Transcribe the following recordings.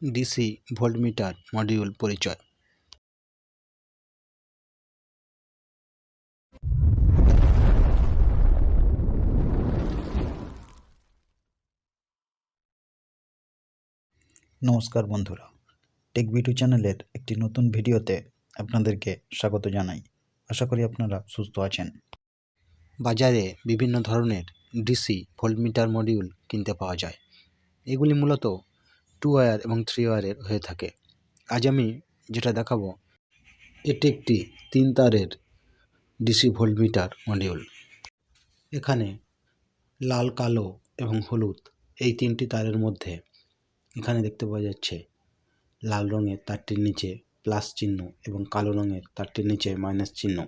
DC voltmeter module পরিচয়। নমস্কার বন্ধুরা, টেক ভিডিও চ্যানেলের একটি নতুন ভিডিওতে আপনাদেরকে স্বাগত জানাই। আশা করি আপনারা সুস্থ আছেন। বাজারে বিভিন্ন ধরনের ডিসি ভোল্টমিটার মডিউল কিনতে পাওয়া যায়। এগুলি মূলত 2 ওয়্যার এবং 3 ওয়্যারের হয়ে থাকে। আজ আমি যেটা দেখাবো এটি একটি 3 তারের ডিসি ভোল্টমিটার মডিউল। এখানে লাল, কালো এবং হলুদ এই 3টি তারের মধ্যে এখানে দেখতে পাওয়া যাচ্ছে লাল রঙের তারটির নিচে প্লাস চিহ্ন এবং কালো রঙের তারটির নিচে মাইনাস চিহ্ন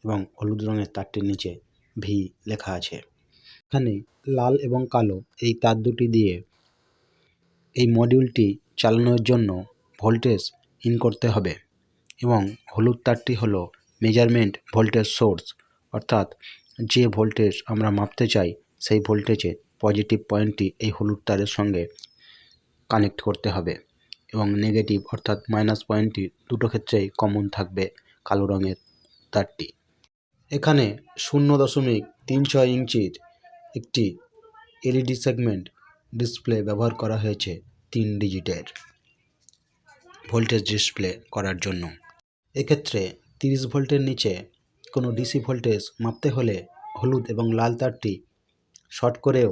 এবং হলুদ রঙের তারটির নিচে ভি লেখা আছে। এখানে লাল এবং কালো এই তার দুটি দিয়ে এই মডিউলটি চালানোর জন্য ভোল্টেজ ইন করতে হবে এবং হলুদ তারটি হলো মেজারমেন্ট ভোল্টেজ সোর্স, অর্থাৎ যে ভোল্টেজ আমরা মাপতে চাই সেই ভোল্টেজের পজিটিভ পয়েন্টটি এই হলুদ তারের সঙ্গে কানেক্ট করতে হবে এবং নেগেটিভ অর্থাৎ মাইনাস পয়েন্টটি দুটো ক্ষেত্রেই কমন থাকবে কালো রঙের তারটি। এখানে 0.36 ইঞ্চির একটি এলইডি সেগমেন্ট ডিসপ্লে ব্যবহার করা হয়েছে 3 ডিজিটের ভোল্টেজ ডিসপ্লে করার জন্য। এক্ষেত্রে 30 ভোল্টের নিচে কোনো ডিসি ভোল্টেজ মাপতে হলে হলুদ এবং লাল তারটি শর্ট করেও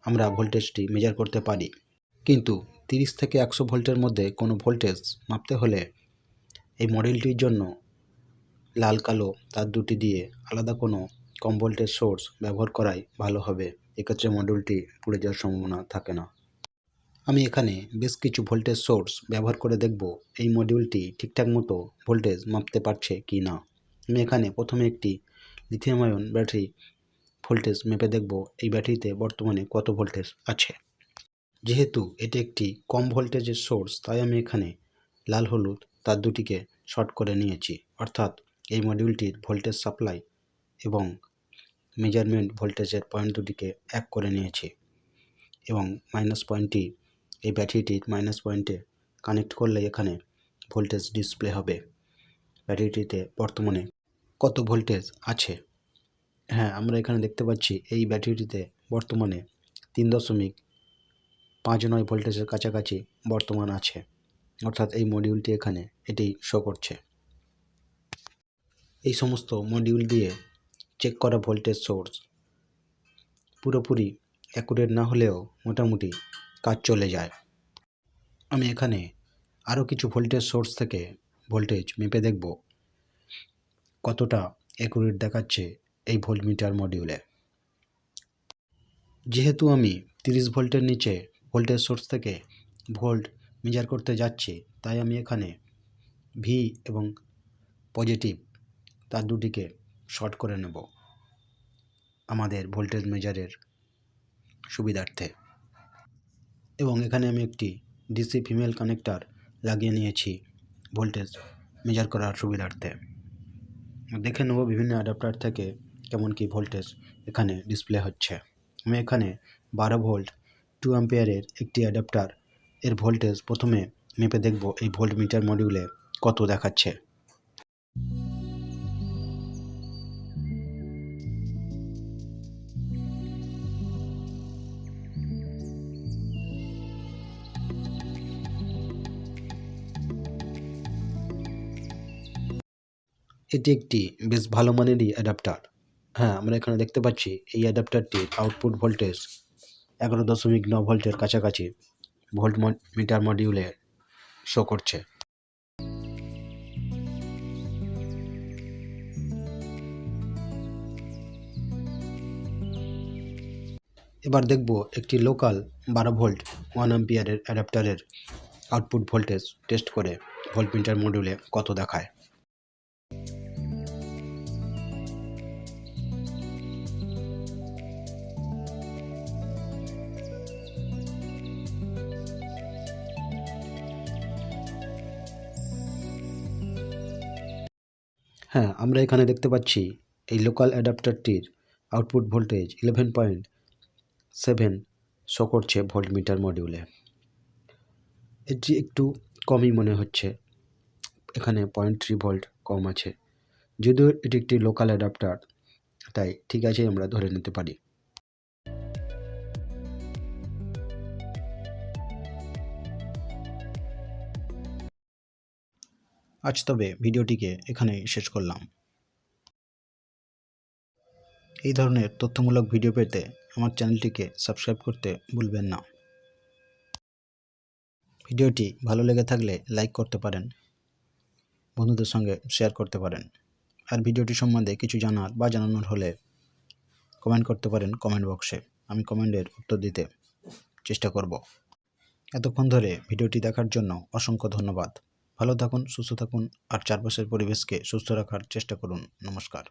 আমরা ভোল্টেজটি মেজার করতে পারি, কিন্তু 30 থেকে 100 ভোল্টের মধ্যে কোনো ভোল্টেজ মাপতে হলে এই মডেলটির জন্য লাল কালো তার দুটি দিয়ে আলাদা কোনো কম ভোল্টেজ সোর্স ব্যবহার করাই ভালো হবে। এক্ষেত্রে মডিউলটি পুড়ে যাওয়ার সম্ভাবনা থাকে না। আমি এখানে বেশ কিছু ভোল্টেজ সোর্স ব্যবহার করে দেখব এই মডিউলটি ঠিকঠাক মতো ভোল্টেজ মাপতে পারছে কি না। আমি এখানে প্রথমে একটি লিথিয়াম আয়ন ব্যাটারি ভোল্টেজ মেপে দেখব এই ব্যাটারিতে বর্তমানে কত ভোল্টেজ আছে। যেহেতু এটি একটি কম ভোল্টেজের সোর্স, তাই আমি এখানে লাল হলুদ তার দুটিকে শর্ট করে নিয়েছি, অর্থাৎ এই মডিউলটির ভোল্টেজ সাপ্লাই এবং মেজারমেন্ট ভোল্টেজের পয়েন্ট দুটিকে এক করে নিয়েছি এবং মাইনাস পয়েন্টটি এই ব্যাটারিটির মাইনাস পয়েন্টে কানেক্ট করলে এখানে ভোল্টেজ ডিসপ্লে হবে ব্যাটারিটিতে বর্তমানে কত ভোল্টেজ আছে। হ্যাঁ, আমরা এখানে দেখতে পাচ্ছি এই ব্যাটারিটিতে বর্তমানে 3.59 ভোল্টেজের কাছাকাছি বর্তমান আছে, অর্থাৎ এই মডিউলটি এখানে এটি শো করছে। এই সমস্ত মডিউল দিয়ে চেক করা ভোল্টেজ সোর্স পুরোপুরি অ্যাকুরেট না হলেও মোটামুটি কাজ চলে যায়। আমি এখানে আরও কিছু ভোল্টেজ সোর্স থেকে ভোল্টেজ মেপে দেখব কতটা অ্যাকুরেট দেখাচ্ছে এই ভোল্টমিটার মডিউলে। যেহেতু আমি 30 ভোল্টের নিচে ভোল্টেজ সোর্স থেকে ভোল্ট মেজার করতে যাচ্ছি, তাই আমি এখানে ভি এবং পজিটিভ তার দুটিকে শর্ট করে নেব আমাদের ভোল্টেজ মেজারের সুবিধার্থে। এবং এখানে আমি একটি ডিসি ফিমেল কানেক্টর লাগিয়ে নিয়েছি ভোল্টেজ মেজার করার সুবিধার্থে। দেখে নেব বিভিন্ন অ্যাডাপ্টার থেকে কেমন কি ভোল্টেজ এখানে ডিসপ্লে হচ্ছে। আমি এখানে 12 ভোল্ট 2 অ্যাম্পিয়ারের একটি অ্যাডাপ্টার এর ভোল্টেজ প্রথমে মেপে দেখব এই ভোল্টমিটার মডিউলে কত দেখাচ্ছে। এটি একটি বেশ ভালো মানেরই অ্যাডাপ্টার। হ্যাঁ, আমরা এখানে দেখতে পাচ্ছি এই অ্যাডাপ্টারটির আউটপুট ভোল্টেজ 11.9 ভোল্টের কাছাকাছি ভোল্টমিটার মডিউলে শো করছে। এবার দেখব একটি লোকাল 12 ভোল্ট 1 অ্যাম্পিয়ারের অ্যাডাপ্টারের আউটপুট ভোল্টেজ টেস্ট করে ভোল্টমিটার মডিউলে কত দেখায়। হ্যাঁ, আমরা এখানে দেখতে পাচ্ছি এই লোকাল অ্যাডাপ্টারটির আউটপুট ভোল্টেজ 11.7 শো করছে ভোল্টমিটার মডিউলে। এটি একটু কমই মনে হচ্ছে, এখানে 0.3 ভোল্ট কম আছে। যদিও এটি একটি লোকাল অ্যাডাপ্টার, তাই ঠিক আছে আমরা ধরে নিতে পারি। আজ তবে ভিডিওটিকে এখানেই শেষ করলাম। এই ধরনের তথ্যমূলক ভিডিও পেতে আমার চ্যানেলটিকে সাবস্ক্রাইব করতে ভুলবেন না। ভিডিওটি ভালো লেগে থাকলে লাইক করতে পারেন, বন্ধুদের সঙ্গে শেয়ার করতে পারেন। আর ভিডিওটি সম্বন্ধে কিছু জানার বা জানানোর হলে কমেন্ট করতে পারেন কমেন্ট বক্সে। আমি কমেন্টের উত্তর দিতে চেষ্টা করব। এতক্ষণ ধরে ভিডিওটি দেখার জন্য অসংখ্য ধন্যবাদ। ভালো থাকুন, সুস্থ থাকুন আর চারপাশের পরিবেশকে সুস্থ রাখার চেষ্টা করুন। নমস্কার।